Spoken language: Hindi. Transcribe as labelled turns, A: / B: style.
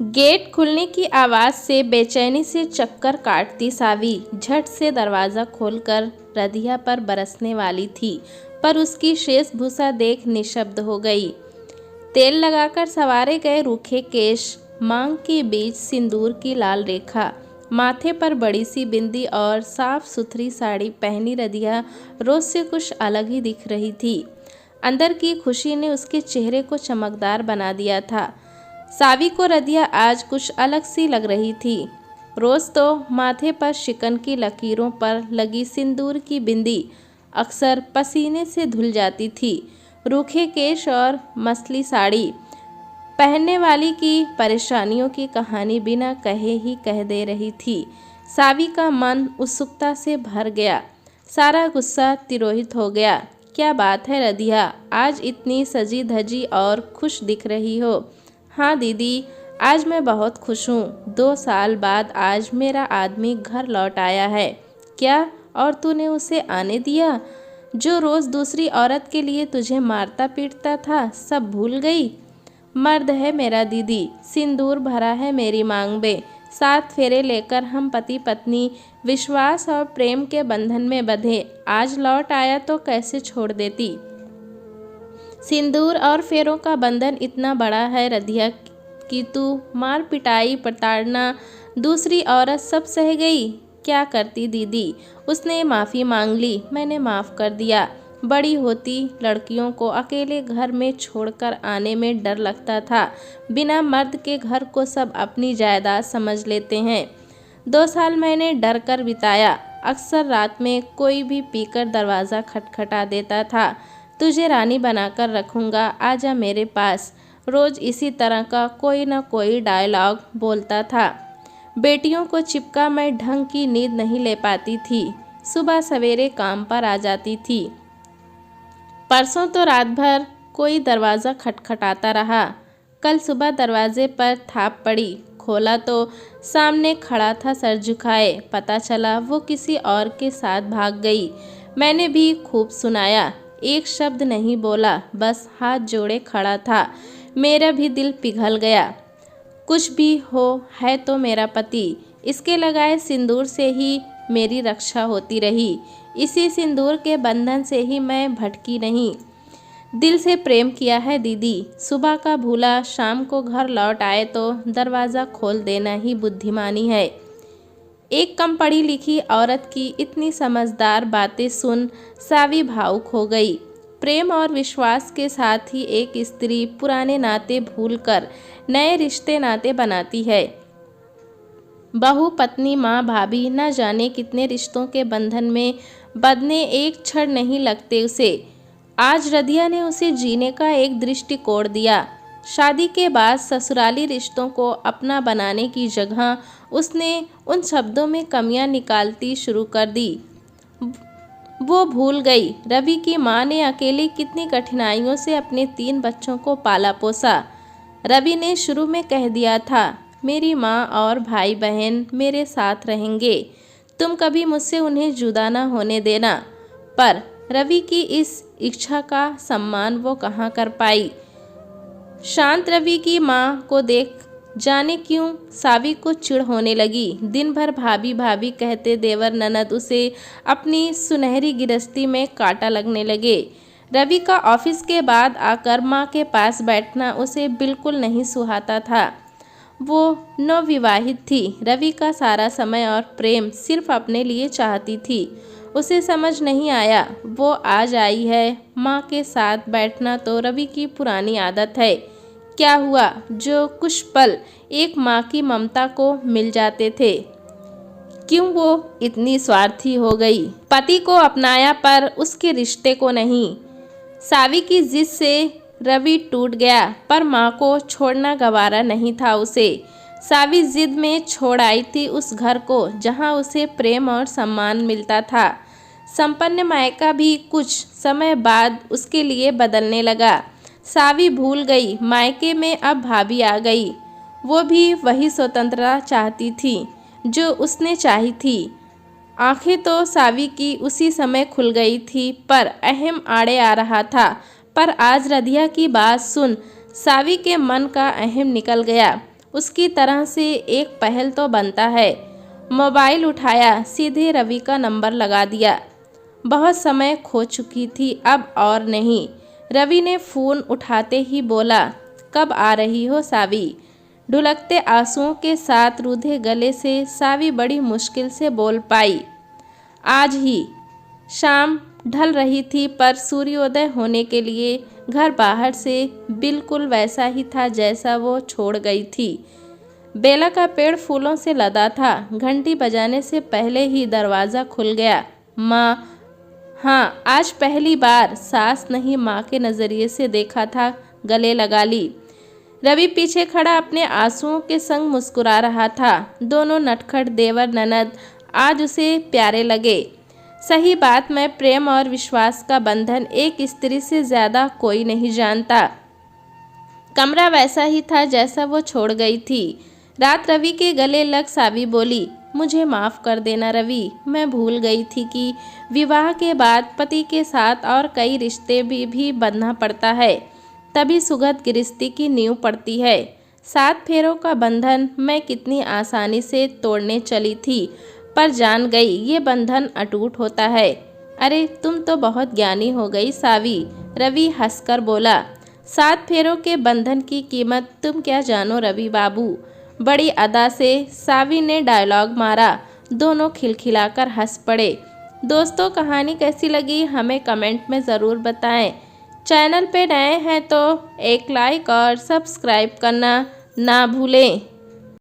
A: गेट खुलने की आवाज़ से बेचैनी से चक्कर काटती सावी झट से दरवाज़ा खोलकर रधिया पर बरसने वाली थी, पर उसकी वेशभूषा देख निशब्द हो गई। तेल लगाकर संवारे गए रूखे केश, मांग के बीच सिंदूर की लाल रेखा, माथे पर बड़ी सी बिंदी और साफ सुथरी साड़ी पहनी रधिया रोज से कुछ अलग ही दिख रही थी। अंदर की खुशी ने उसके चेहरे को चमकदार बना दिया था। सावी को रधिया आज कुछ अलग सी लग रही थी। रोज तो माथे पर शिकन की लकीरों पर लगी सिंदूर की बिंदी अक्सर पसीने से धुल जाती थी। रूखे केश और मसली साड़ी पहनने वाली की परेशानियों की कहानी बिना कहे ही कह दे रही थी। सावी का मन उत्सुकता से भर गया, सारा गुस्सा तिरोहित हो गया। क्या बात है रधिया, आज इतनी सजी धजी और खुश दिख रही हो। हाँ दीदी, आज मैं बहुत खुश हूँ। 2 साल बाद आज मेरा आदमी घर लौट आया है। क्या, और तूने उसे आने दिया? जो रोज़ दूसरी औरत के लिए तुझे मारता पीटता था, सब भूल गई? मर्द है मेरा दीदी, सिंदूर भरा है मेरी मांग में, 7 फेरे लेकर हम पति पत्नी विश्वास और प्रेम के बंधन में बंधे। आज लौट आया तो कैसे छोड़ देती। सिंदूर और फेरों का बंधन इतना बड़ा है रधिया कि तू मार पिटाई प्रताड़ना दूसरी औरत सब सह गई। क्या करती दीदी, उसने माफ़ी मांग ली, मैंने माफ़ कर दिया। बड़ी होती लड़कियों को अकेले घर में छोड़कर आने में डर लगता था। बिना मर्द के घर को सब अपनी जायदाद समझ लेते हैं। 2 साल मैंने डर कर बिताया। अक्सर रात में कोई भी पीकर दरवाज़ा खटखटा देता था। तुझे रानी बनाकर रखूँगा, आजा मेरे पास। रोज़ इसी तरह का कोई न कोई डायलॉग बोलता था। बेटियों को चिपका मैं ढंग की नींद नहीं ले पाती थी। सुबह सवेरे काम पर आ जाती थी। परसों तो रात भर कोई दरवाज़ा खटखटाता रहा। कल सुबह दरवाजे पर थाप पड़ी। खोला तो सामने खड़ा था सर झुकाए। पता चला वो किसी और के साथ भाग गई। मैंने भी खूब सुनाया, एक शब्द नहीं बोला, बस हाथ जोड़े खड़ा था। मेरा भी दिल पिघल गया। कुछ भी हो, है तो मेरा पति। इसके लगाए सिंदूर से ही मेरी रक्षा होती रही। इसी सिंदूर के बंधन से ही मैं भटकी नहीं। दिल से प्रेम किया है दीदी। सुबह का भूला शाम को घर लौट आए तो दरवाज़ा खोल देना ही बुद्धिमानी है। एक कम पढ़ी लिखी औरत की इतनी समझदार बातें सुन सावी भावुक हो गई। प्रेम और विश्वास के साथ ही एक स्त्री पुराने नाते भूलकर नए रिश्ते नाते बनाती है। बहू पत्नी माँ भाभी न जाने कितने रिश्तों के बंधन में बंधने एक क्षण नहीं लगते उसे। आज रधिया ने उसे जीने का एक दृष्टिकोण दिया। शादी के बाद ससुराली रिश्तों को अपना बनाने की जगह उसने उन शब्दों में कमियां निकालती शुरू कर दी। वो भूल गई रवि की माँ ने अकेले कितनी कठिनाइयों से अपने 3 बच्चों को पाला पोसा। रवि ने शुरू में कह दिया था, मेरी माँ और भाई बहन मेरे साथ रहेंगे, तुम कभी मुझसे उन्हें जुदा न होने देना। पर रवि की इस इच्छा का सम्मान वो कहाँ कर पाई। शांत रवि की माँ को देख जाने क्यों सावी को चिढ़ होने लगी। दिन भर भाभी भाभी कहते देवर ननद उसे अपनी सुनहरी गृहस्थी में कांटा लगने लगे। रवि का ऑफिस के बाद आकर माँ के पास बैठना उसे बिल्कुल नहीं सुहाता था। वो नवविवाहित थी। रवि का सारा समय और प्रेम सिर्फ अपने लिए चाहती थी। उसे समझ नहीं आया वो आज आई है। माँ के साथ बैठना तो रवि की पुरानी आदत है। क्या हुआ जो कुछ पल एक माँ की ममता को मिल जाते थे, क्यों वो इतनी स्वार्थी हो गई। पति को अपनाया पर उसके रिश्ते को नहीं। सावी की जिद से रवि टूट गया, पर माँ को छोड़ना गवारा नहीं था उसे। सावी जिद में छोड़ आई थी उस घर को जहाँ उसे प्रेम और सम्मान मिलता था। संपन्न मायका भी कुछ समय बाद उसके लिए बदलने लगा। सावी भूल गई मायके में अब भाभी आ गई। वो भी वही स्वतंत्रता चाहती थी जो उसने चाही थी। आंखें तो सावी की उसी समय खुल गई थी, पर अहम आड़े आ रहा था। पर आज रधिया की बात सुन सावी के मन का अहम निकल गया। उसकी तरह से एक पहल तो बनता है। मोबाइल उठाया, सीधे रवि का नंबर लगा दिया। बहुत समय खो चुकी थी, अब और नहीं। रवि ने फ़ोन उठाते ही बोला, कब आ रही हो सावी? ढुलकते आंसुओं के साथ रूधे गले से सावी बड़ी मुश्किल से बोल पाई, आज ही। शाम ढल रही थी, पर सूर्योदय होने के लिए घर बाहर से बिल्कुल वैसा ही था जैसा वो छोड़ गई थी। बेला का पेड़ फूलों से लदा था। घंटी बजाने से पहले ही दरवाज़ा खुल गया। माँ, हाँ, आज पहली बार सास नहीं माँ के नज़रिए से देखा था, गले लगा ली। रवि पीछे खड़ा अपने आंसुओं के संग मुस्कुरा रहा था। दोनों नटखट देवर ननद आज उसे प्यारे लगे। सही बात में प्रेम और विश्वास का बंधन एक स्त्री से ज़्यादा कोई नहीं जानता। कमरा वैसा ही था जैसा वो छोड़ गई थी। रात रवि के गले लग सावी बोली, मुझे माफ़ कर देना रवि, मैं भूल गई थी कि विवाह के बाद पति के साथ और कई रिश्ते भी बंधना पड़ता है, तभी सुगत गृहस्थी की नींव पड़ती है। 7 फेरों का बंधन मैं कितनी आसानी से तोड़ने चली थी, पर जान गई ये बंधन अटूट होता है। अरे तुम तो बहुत ज्ञानी हो गई सावी, रवि हंसकर बोला। 7 फेरों के बंधन की कीमत तुम क्या जानो रवि बाबू। बड़ी अदा से सावी ने डायलॉग मारा। दोनों खिलखिलाकर हंस पड़े। दोस्तों, कहानी कैसी लगी हमें कमेंट में ज़रूर बताएं। चैनल पे नए हैं तो एक लाइक और सब्सक्राइब करना ना भूलें।